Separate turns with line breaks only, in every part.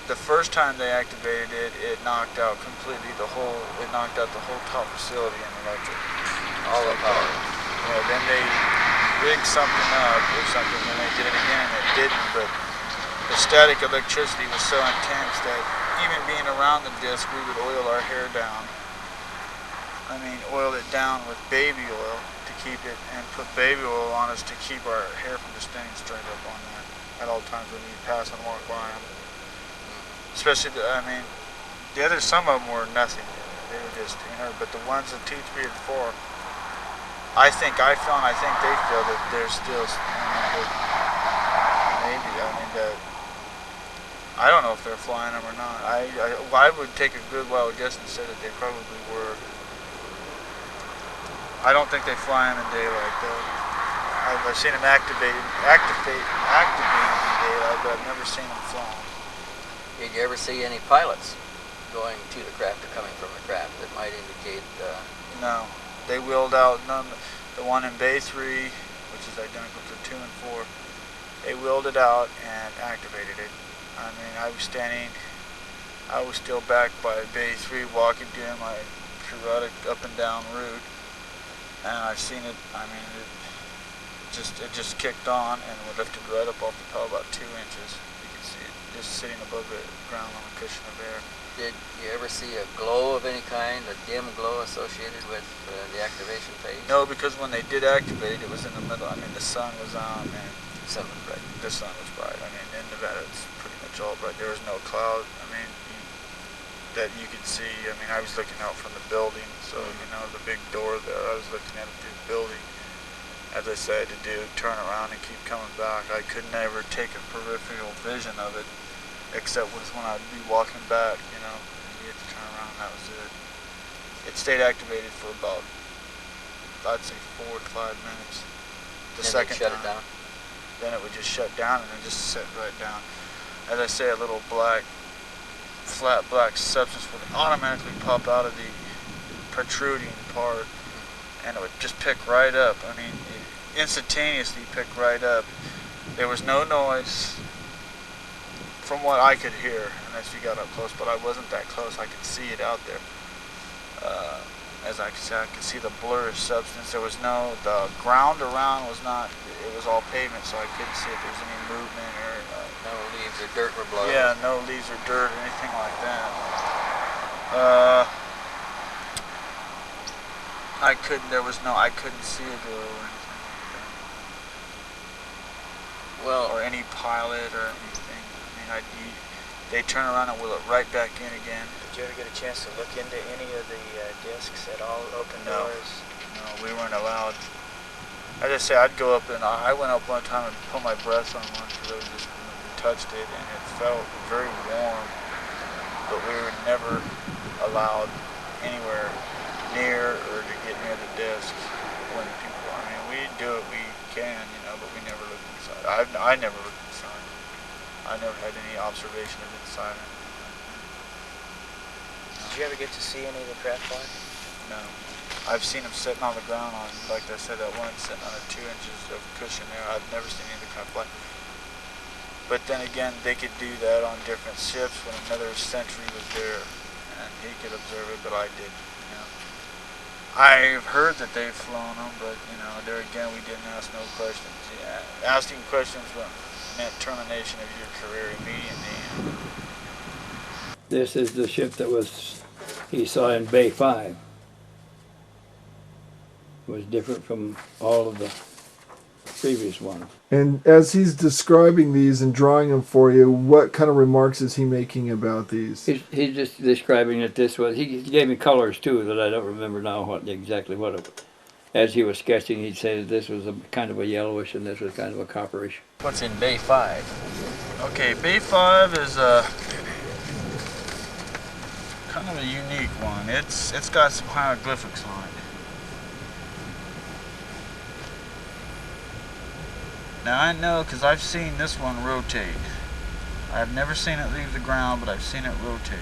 the first time they activated it, it knocked out completely the whole top facility in electric.
All the power.
Yeah, then they rigged something up or something, and they did it again, and it didn't, but the static electricity was so intense that even being around the disc, we would oil our hair down. I mean, oil it down with baby oil to keep it, and put baby oil on us to keep our hair from just staying straight up on that at all times when you pass and walk by them. Especially, the other, some of them were nothing. They were just, but the ones in 2, 3, and 4, I think they feel that they're still, maybe, I don't know if they're flying them or not. I would take a good wild guess and say that they probably were. I don't think they fly them in daylight though. I've seen them activated in daylight, but I've never seen them flown.
Did you ever see any pilots going to the craft or coming from the craft that might indicate?
No, they wheeled out. None. The one in Bay 3, which is identical to 2 and 4, they wheeled it out and activated it. I mean, I was still back by Bay 3 walking doing my periodic up and down route, and I've seen it. I mean, it just kicked on and we lifted right up off the power about 2 inches. You can see it just sitting above the ground on a cushion of air.
Did you ever see a glow of any kind, a dim glow associated with the activation phase?
No, because when they did activate, it was in the middle. I mean, the sun was on, and
The sun was bright.
The sun was bright. I mean, in Nevada, it's pretty much all bright. There was no cloud. I mean, that you could see. I mean, I was looking out from the building, so the big door there. I was looking at it through the building. As I said to do, turn around and keep coming back. I could never take a peripheral vision of it, except when I'd be walking back, and you had to turn around, and that was it. It stayed activated for about, I'd say 4 to 5 minutes. The second
shut
time.
it down?
Then it would just shut down and then just sit right down. As I say, a little flat black substance would automatically pop out of the protruding part, and it would just pick right up. I mean, instantaneously pick right up. There was no noise from what I could hear, unless you got up close, but I wasn't that close. I could see it out there. As I could say, I could see the blurry substance. There was the ground around was not, it was all pavement, so I couldn't see if there was any movement or...
no leaves or dirt were blowing.
Yeah, no leaves or dirt or anything like that. I couldn't see a glow or anything like that.
Well,
or any pilot or anything. I mean, they turn around and wheel it right back in again.
Did you ever get a chance to look into any of the discs at all, open
No.
doors?
No, we weren't allowed. I just say I'd go up and I went up one time and put my breath on one because I was just touched it and it felt very warm, but we were never allowed anywhere near or to get near the disc when people. I mean, we do what we can, but we never looked inside. I never looked inside. I never had any observation of inside.
Did you ever get to see any of the craft fly?
No. I've seen them sitting on the ground on, like I said, that one sitting on 2 inches of cushion there. I've never seen any of the craft fly. But then again, they could do that on different ships when another sentry was there, and he could observe it, but I didn't. I've heard that they've flown them, but there again, we didn't ask no questions. Yeah, asking questions meant termination of your career immediately.
This is the ship that he saw in Bay 5. It was different from all of the previous ones.
And as he's describing these and drawing them for you, what kind of remarks is he making about these?
He's just describing that this was, he gave me colors too that I don't remember now exactly what it was. As he was sketching, he'd say that this was a kind of a yellowish and this was kind of a copperish.
What's in Bay 5?
Okay, Bay 5 is kind of a unique one. It's got some hieroglyphics on it. Now I know because I've seen this one rotate. I've never seen it leave the ground, but I've seen it rotate.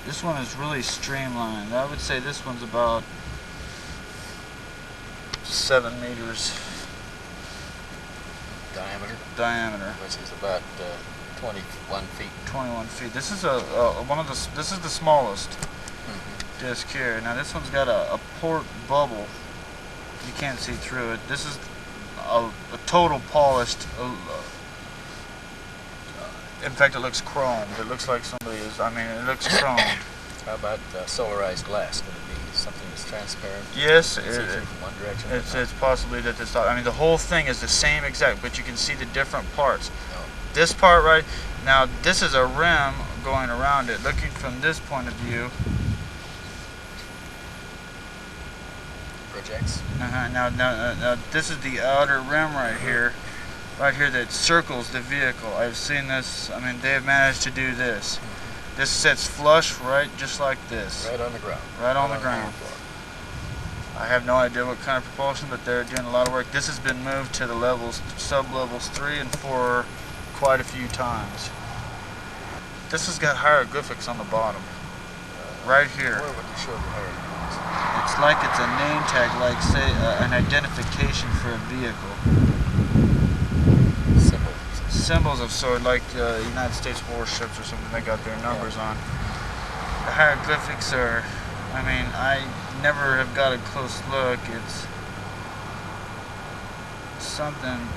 This one is really streamlined. I would say this one's about 7 meters
Diameter, which is about 21 feet.
21 feet. This is this is the smallest disc here. Now this one's got a port bubble. You can't see through it. This is a total polished. In fact, it looks chromed. It looks like somebody is. I mean, it looks chromed.
How about solarized glass? Could it be something that's transparent?
Yes,
See through from one direction.
it's possibly that this. I mean, the whole thing is the same exact, but you can see the different parts.
No.
This part right now, this is a rim going around it. Looking from this point of view.
Projects.
Now, this is the outer rim right here that circles the vehicle. I've seen this. I mean, they have managed to do this. This sits flush right just like this.
Right on the ground.
Right on the ground. I have no idea what kind of propulsion, but they're doing a lot of work. This has been moved to the levels, sub-levels 3 and 4 quite a few times. This has got hieroglyphics on the bottom. Right here.
Where would you show the hieroglyphics?
It's like it's a name tag, like say an identification for a vehicle. Symbols of sort, like the United States warships or something. They got their numbers on. The hieroglyphics are, I mean, I never have got a close look. It's something.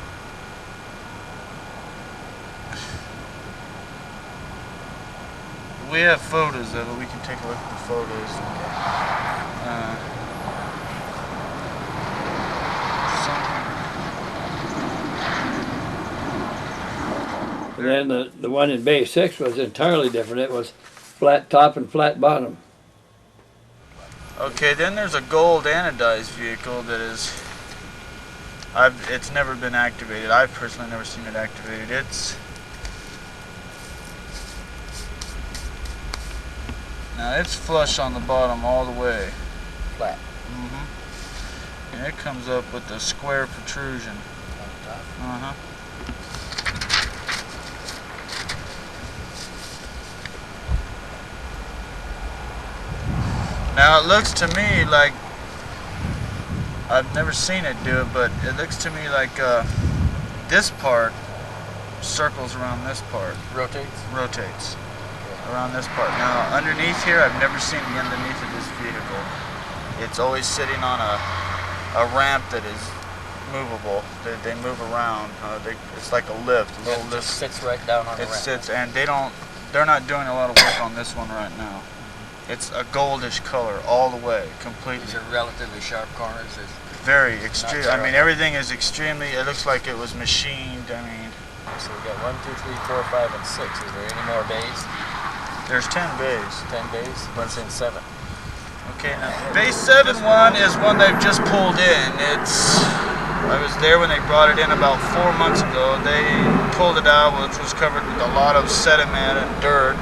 We have photos of it. We can take a look at the photos.
And then the one in Bay 6 was entirely different. It was flat top and flat bottom.
Okay, then there's a gold anodized vehicle that is. It's never been activated. I've personally never seen it activated. Now it's flush on the bottom all the way.
Flat.
And it comes up with a square protrusion.
On top.
Now it looks to me like, I've never seen it do it, but it looks to me like this part circles around this part. Rotates around this part. Now underneath here, I've never seen the underneath of this vehicle. It's always sitting on a ramp that is movable. They move around. It's like a lift, a little lift.
It sits right down on the ramp.
It sits, and they're not doing a lot of work on this one right now. It's a goldish color all the way, completely.
These are relatively sharp corners.
Very extreme. I mean, everything is extremely. It looks like it was machined. I mean.
So we got 1, 2, 3, 4, 5, and 6. Is there any more bays?
There's 10 bays.
10 bays. What's in 7?
Okay, now bay 7 one is one they've just pulled in. I was there when they brought it in about 4 months ago. They pulled it out, which was covered with a lot of sediment and dirt.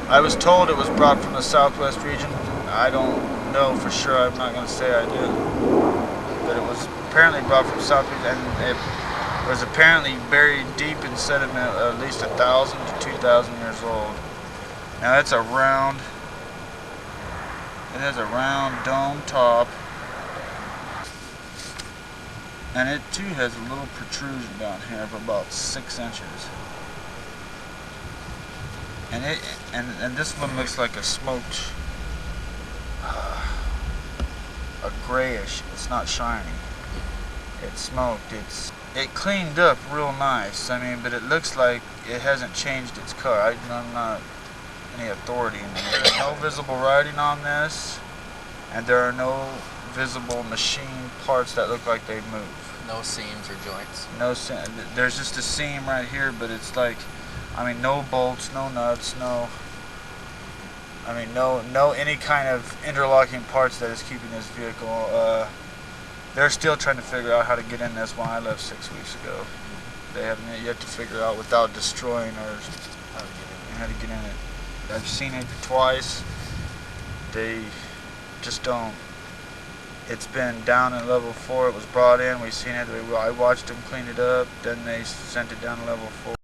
I was told it was brought from the southwest region. I don't know for sure. I'm not going to say I do. But it was apparently brought from southwest, and it was apparently buried deep in sediment, at least 1,000 to 2,000 years old. Now it has a round dome top, and it too has a little protrusion down here of about 6 inches. And this one looks like a smoked, a grayish. It's not shiny. It's smoked. It cleaned up real nice. I mean, but it looks like it hasn't changed its color. I'm not any authority in this. There's no visible writing on this, and there are no visible machine parts that look like they move.
No seams or joints.
There's just a seam right here, but it's like. I mean, no bolts, no nuts, no any kind of interlocking parts that is keeping this vehicle. They're still trying to figure out how to get in this one. I left 6 weeks ago. They haven't yet to figure out without destroying or how to get in it. I've seen it twice. They just don't. It's been down in level 4. It was brought in. We've seen it. I watched them clean it up. Then they sent it down to level 4.